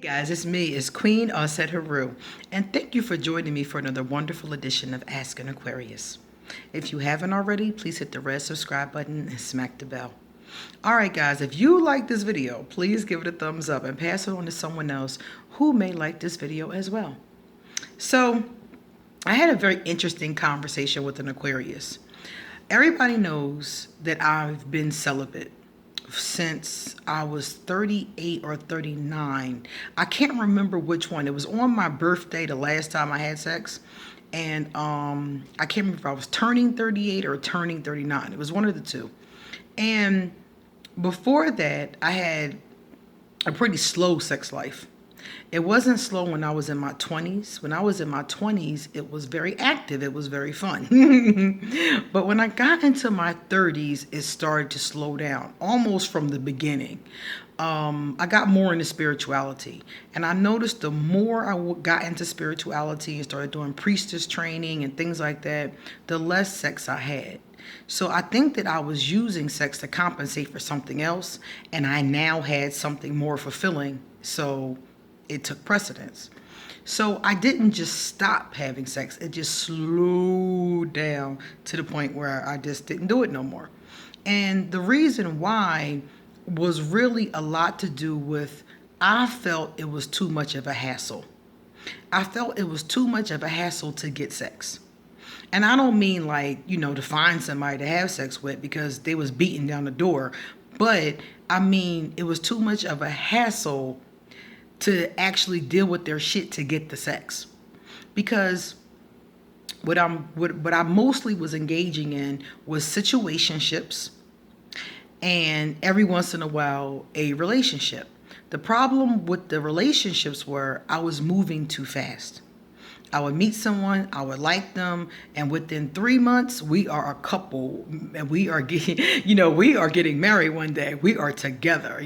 Guys, it's me, it's Queen Osset Haru, and thank you for joining me for another wonderful edition of Ask an Aquarius. If you haven't already, please hit the red subscribe button and smack the bell. Alright guys, if you like this video, please give it a thumbs up and pass it on to someone else who may like this video as well. So, I had a very interesting conversation with an Aquarius. Everybody knows that I've been celibate since I was 38 or 39. I can't remember which one. It was on my birthday the last time I had sex. And I can't remember if I was turning 38 or turning 39. It was one of the two. And before that, I had a pretty slow sex life. It wasn't slow when I was in my 20s. When I was in my 20s, it was very active. It was very fun. But when I got into my 30s, it started to slow down, almost from the beginning. I got more into spirituality. And I noticed the more I got into spirituality and started doing priestess training and things like that, the less sex I had. So I think that I was using sex to compensate for something else, and I now had something more fulfilling. So it took precedence. So I didn't just stop having sex. It just slowed down to the point where I just didn't do it no more. And the reason why was really a lot to do with I felt it was too much of a hassle. I felt it was too much of a hassle to get sex. And I don't mean like, to find somebody to have sex with because they was beating down the door. But I mean, it was too much of a hassle to actually deal with their shit to get the sex. Because what I mostly was engaging in was situationships and every once in a while a relationship. The problem with the relationships were I was moving too fast. I would meet someone, I would like them, and within 3 months, we are a couple, and we are getting, we are getting married one day. We are together,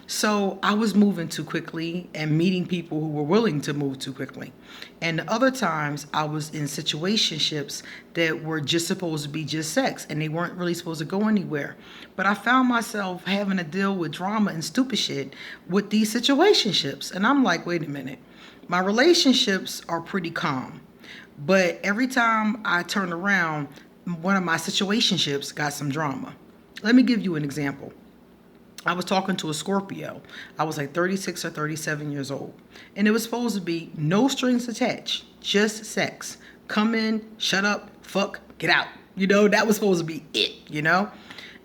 So I was moving too quickly and meeting people who were willing to move too quickly. And the other times, I was in situationships that were just supposed to be just sex, and they weren't really supposed to go anywhere. But I found myself having to deal with drama and stupid shit with these situationships. And I'm like, wait a minute. My relationships are pretty calm, but every time I turn around, one of my situationships got some drama. Let me give you an example. I was talking to a Scorpio. I was like 36 or 37 years old, and it was supposed to be no strings attached, just sex. Come in, shut up, fuck, get out. That was supposed to be it,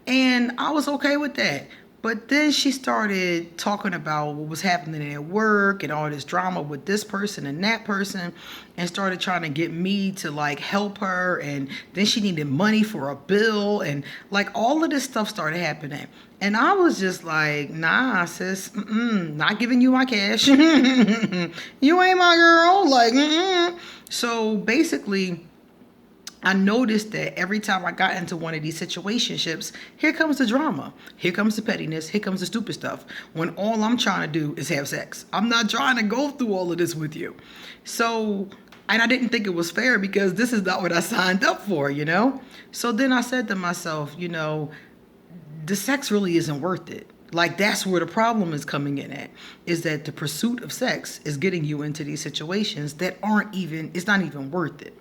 And I was okay with that. But then she started talking about what was happening at work and all this drama with this person and that person, and started trying to get me to like help her. And then she needed money for a bill, and like all of this stuff started happening. And I was just like, nah, sis, not giving you my cash. You ain't my girl. Like, So basically, I noticed that every time I got into one of these situationships, here comes the drama. Here comes the pettiness. Here comes the stupid stuff. When all I'm trying to do is have sex. I'm not trying to go through all of this with you. So, and I didn't think it was fair because this is not what I signed up for, So then I said to myself, the sex really isn't worth it. Like, that's where the problem is coming in at, is that the pursuit of sex is getting you into these situations that it's not even worth it.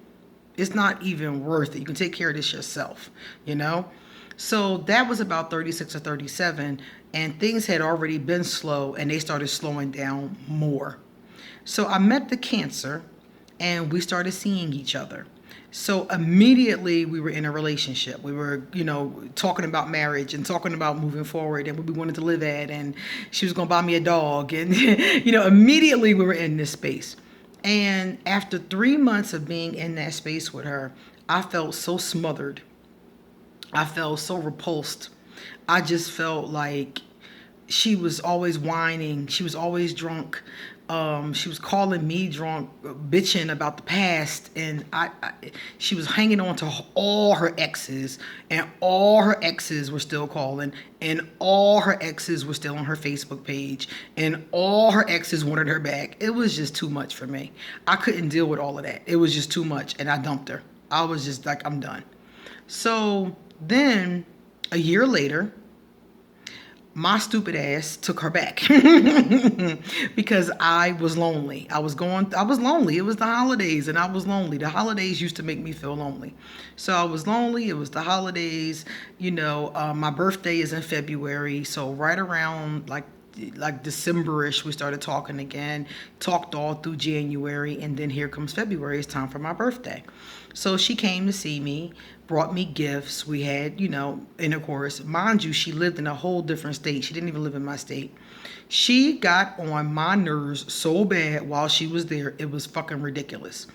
It's not even worth it. You can take care of this yourself, So that was about 36 or 37, and things had already been slow, and they started slowing down more. So I met the Cancer, and we started seeing each other. So immediately we were in a relationship. We were, talking about marriage and talking about moving forward and what we wanted to live at, and she was going to buy me a dog. And, immediately we were in this space. And after 3 months of being in that space with her, I felt so smothered. I felt so repulsed. I just felt like she was always whining. She was always drunk. She was calling me drunk, bitching about the past, and she was hanging on to all her exes, and all her exes were still calling, and all her exes were still on her Facebook page, and all her exes wanted her back. It was just too much for me. I couldn't deal with all of that. It was just too much, and I dumped her. I was just like, I'm done. So then, a year later, my stupid ass took her back because I was lonely. I was lonely. It was the holidays and I was lonely. The holidays used to make me feel lonely. So I was lonely. It was the holidays. My birthday is in February. So right around like December-ish, we started talking again, talked all through January, and then here comes February. It's time for my birthday. So she came to see me, brought me gifts. We had, and of course, mind you, she lived in a whole different state. She didn't even live in my state. She got on my nerves so bad while she was there. It was fucking ridiculous.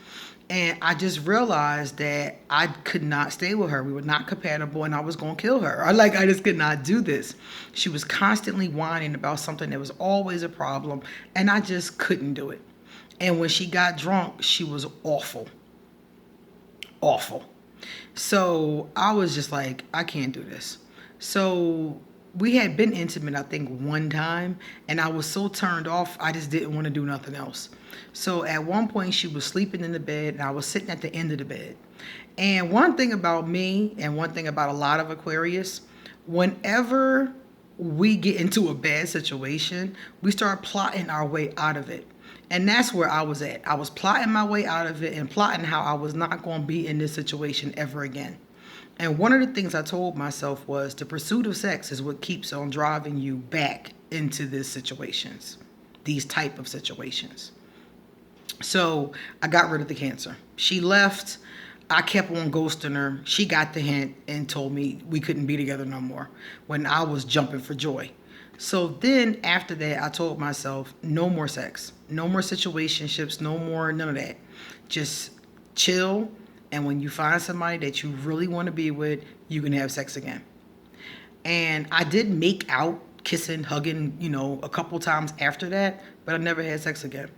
And I just realized that I could not stay with her. We were not compatible and I was going to kill her. I just could not do this. She was constantly whining about something that was always a problem and I just couldn't do it. And when she got drunk, she was awful. Awful. So I was just like, I can't do this. So we had been intimate, I think, one time, and I was so turned off, I just didn't want to do nothing else. So at one point, she was sleeping in the bed, and I was sitting at the end of the bed. And one thing about me, and one thing about a lot of Aquarius, whenever we get into a bad situation, we start plotting our way out of it. And that's where I was at. I was plotting my way out of it and plotting how I was not going to be in this situation ever again. And one of the things I told myself was the pursuit of sex is what keeps on driving you back into these situations, these type of situations. So I got rid of the cancer. She left. I kept on ghosting her. She got the hint and told me we couldn't be together no more when I was jumping for joy. So then after that, I told myself, no more sex, no more situationships, no more none of that. Just chill. And when you find somebody that you really want to be with, you can have sex again. And I did make out, kissing, hugging, a couple times after that, but I never had sex again.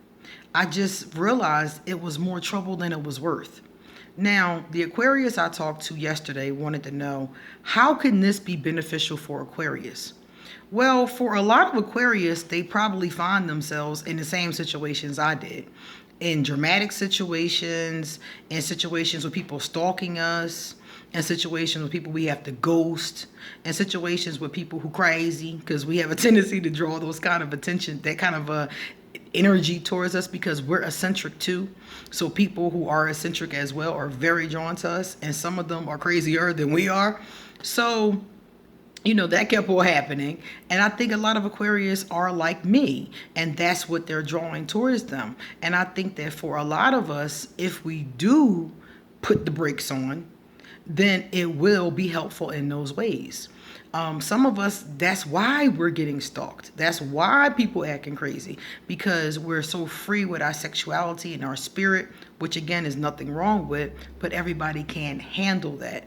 I just realized it was more trouble than it was worth. Now, the Aquarius I talked to yesterday wanted to know, how can this be beneficial for Aquarius? Well, for a lot of Aquarius, they probably find themselves in the same situations I did. In dramatic situations, in situations with people stalking us, in situations with people we have to ghost, in situations with people who crazy, because we have a tendency to draw those kind of attention, that kind of energy towards us because we're eccentric too. So people who are eccentric as well are very drawn to us, and some of them are crazier than we are. So that kept on happening. And I think a lot of Aquarius are like me, and that's what they're drawing towards them. And I think that for a lot of us, if we do put the brakes on, then it will be helpful in those ways. Some of us, that's why we're getting stalked. That's why people acting crazy, because we're so free with our sexuality and our spirit, which again is nothing wrong with, but everybody can't handle that.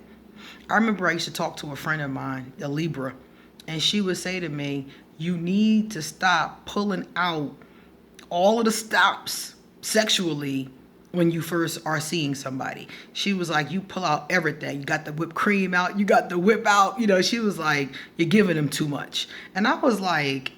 I remember I used to talk to a friend of mine, a Libra, and she would say to me, you need to stop pulling out all of the stops sexually when you first are seeing somebody. She was like, you pull out everything. You got the whipped cream out. You got the whip out. She was like, you're giving them too much. And I was like,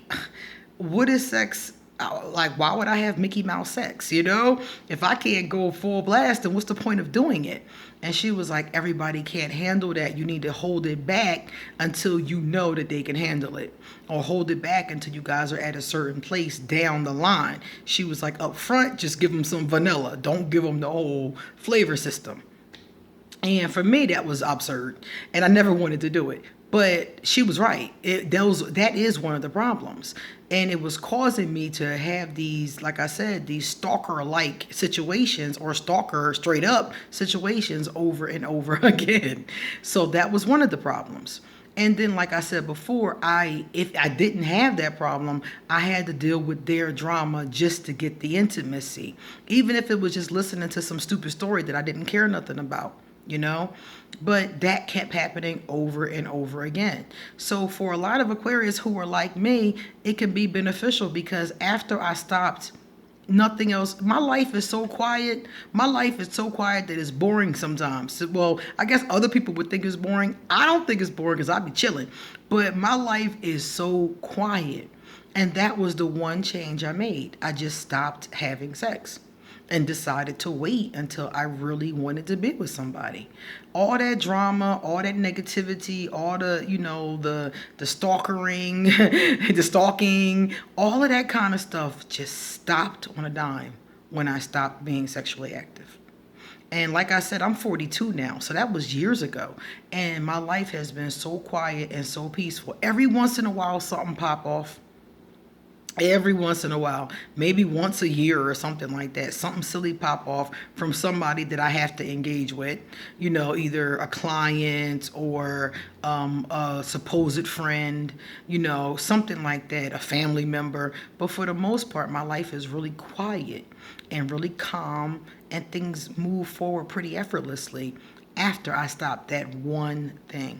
what is sex? Like, why would I have Mickey Mouse sex? If I can't go full blast, then what's the point of doing it? And she was like, everybody can't handle that. You need to hold it back until you know that they can handle it, or hold it back until you guys are at a certain place down the line. She was like, up front, just give them some vanilla. Don't give them the whole flavor system. And for me, that was absurd. And I never wanted to do it. But she was right. That is one of the problems. And it was causing me to have these, like I said, these stalker-like situations, or stalker straight up situations over and over again. So that was one of the problems. And then, like I said before, if I didn't have that problem, I had to deal with their drama just to get the intimacy. Even if it was just listening to some stupid story that I didn't care nothing about. But that kept happening over and over again. So for a lot of Aquarius who are like me, it can be beneficial, because after I stopped, nothing else, my life is so quiet. My life is so quiet that it's boring sometimes. Well, I guess other people would think it's boring. I don't think it's boring because I be chilling. But my life is so quiet. And that was the one change I made. I just stopped having sex. and decided to wait until I really wanted to be with somebody. All that drama, all that negativity, all the, the stalkering, the stalking, all of that kind of stuff just stopped on a dime when I stopped being sexually active. And like I said, I'm 42 now, so that was years ago. And my life has been so quiet and so peaceful. Every once in a while, something pop off. Every once in a while, maybe once a year or something like that, something silly pop off from somebody that I have to engage with, either a client or a supposed friend, something like that, a family member. But for the most part, my life is really quiet and really calm, and things move forward pretty effortlessly after I stop that one thing.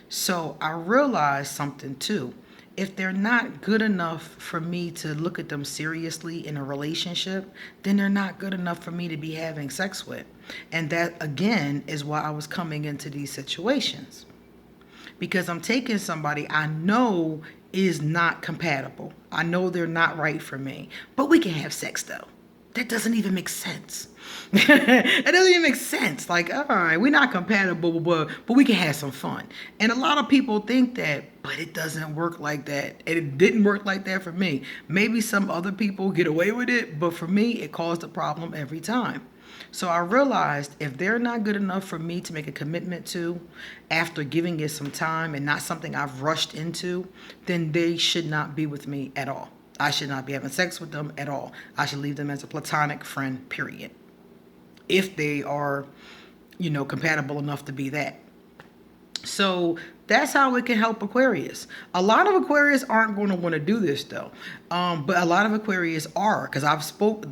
So I realized something too. If they're not good enough for me to look at them seriously in a relationship, then they're not good enough for me to be having sex with. And that, again, is why I was coming into these situations. Because I'm taking somebody I know is not compatible. I know they're not right for me. But we can have sex though. That doesn't even make sense. It doesn't even make sense. Like, all right, we're not compatible, but we can have some fun. And a lot of people think that, but it doesn't work like that. And it didn't work like that for me. Maybe some other people get away with it, but for me, it caused a problem every time. So I realized if they're not good enough for me to make a commitment to after giving it some time and not something I've rushed into, then they should not be with me at all. I should not be having sex with them at all. I should leave them as a platonic friend, period. If they are, compatible enough to be that. So that's how it can help Aquarius. A lot of Aquarius aren't going to want to do this though. But a lot of Aquarius are, because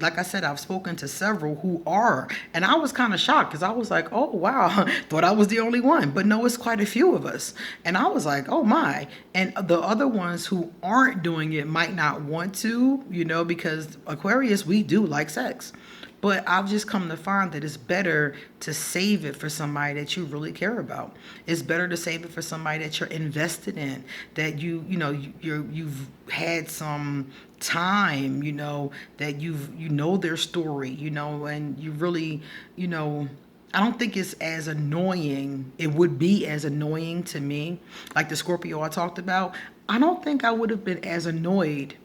like I said, I've spoken to several who are. And I was kind of shocked because I was like, oh, wow, thought I was the only one. But no, it's quite a few of us. And I was like, oh my. And the other ones who aren't doing it might not want to, because Aquarius, we do like sex. But I've just come to find that it's better to save it for somebody that you really care about. It's better to save it for somebody that you're invested in, that you've had some time, that you know their story, and you really, I don't think it's as annoying. It would be as annoying to me, like the Scorpio I talked about. I don't think I would have been as annoyed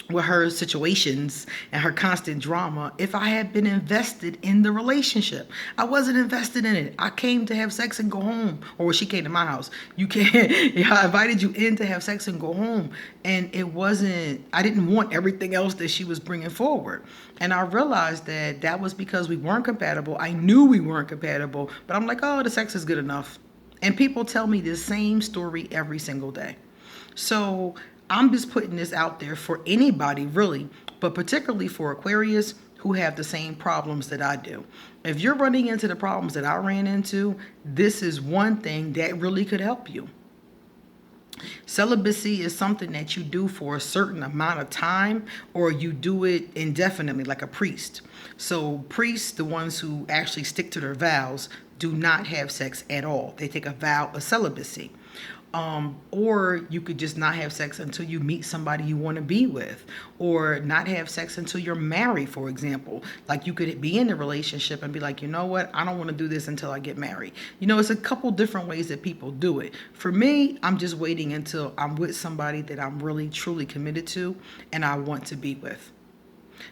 with her situations and her constant drama if I had been invested in the relationship. I wasn't invested in it. I came to have sex and go home. Or she came to my house. You can't, I invited you in to have sex and go home. And I didn't want everything else that she was bringing forward. And I realized that was because we weren't compatible. I knew we weren't compatible, but I'm like, oh, the sex is good enough. And people tell me the same story every single day. So I'm just putting this out there for anybody, really, but particularly for Aquarius who have the same problems that I do. If you're running into the problems that I ran into, this is one thing that really could help you. Celibacy is something that you do for a certain amount of time, or you do it indefinitely, like a priest. So priests, the ones who actually stick to their vows, do not have sex at all. They take a vow of celibacy. Or you could just not have sex until you meet somebody you want to be with, or not have sex until you're married, for example. Like you could be in a relationship and be like, you know what, I don't want to do this until I get married. It's a couple different ways that people do it. For me, I'm just waiting until I'm with somebody that I'm really truly committed to and I want to be with.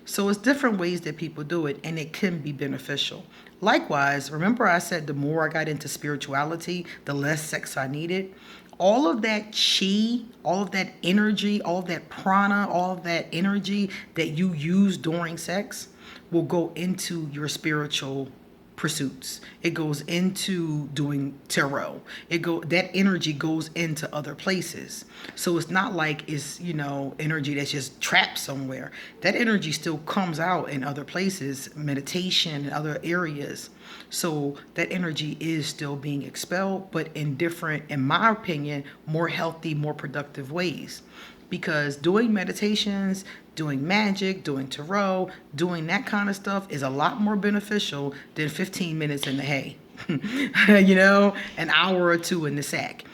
So it's different ways that people do it, and it can be beneficial. Likewise, remember I said the more I got into spirituality, the less sex I needed. All of that chi, all of that energy, all of that prana, all of that energy that you use during sex will go into your spiritual pursuits. It goes into doing tarot. That energy goes into other places. So it's not like it's, energy that's just trapped somewhere. That energy still comes out in other places, meditation and other areas. So that energy is still being expelled, but in different, in my opinion, more healthy, more productive ways. Because doing meditations, doing magic, doing tarot, doing that kind of stuff is a lot more beneficial than 15 minutes in the hay, an hour or two in the sack.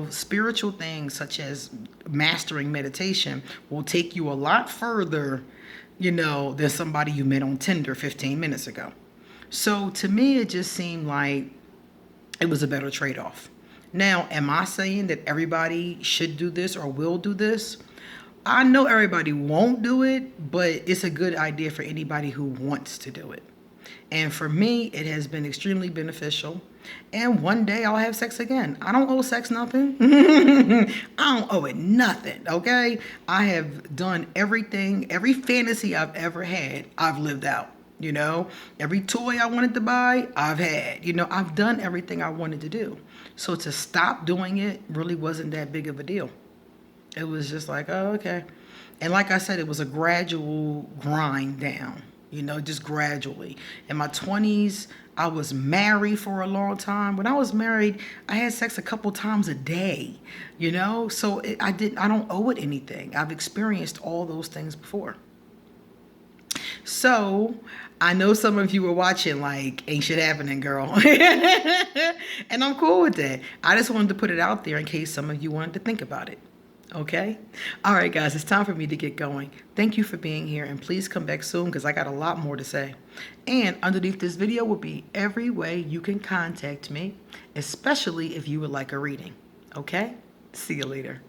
Spiritual things such as mastering meditation will take you a lot further than somebody you met on Tinder 15 minutes ago. So to me, it just seemed like it was a better trade-off. Now, am I saying that everybody should do this or will do this? I know everybody won't do it, but it's a good idea for anybody who wants to do it. And for me, it has been extremely beneficial. And one day I'll have sex again. I don't owe sex nothing. I don't owe it nothing, okay? I have done everything, every fantasy I've ever had, I've lived out. Every toy I wanted to buy, I've had. I've done everything I wanted to do. So to stop doing it really wasn't that big of a deal. It was just like, oh, okay. And like I said, it was a gradual grind down, just gradually. In my 20s, I was married for a long time. When I was married, I had sex a couple times a day, So I don't owe it anything. I've experienced all those things before. So I know some of you were watching like, ain't shit happening, girl. And I'm cool with that. I just wanted to put it out there in case some of you wanted to think about it. Okay? All right, guys, it's time for me to get going. Thank you for being here, and please come back soon because I got a lot more to say. And underneath this video will be every way you can contact me, especially if you would like a reading. Okay? See you later.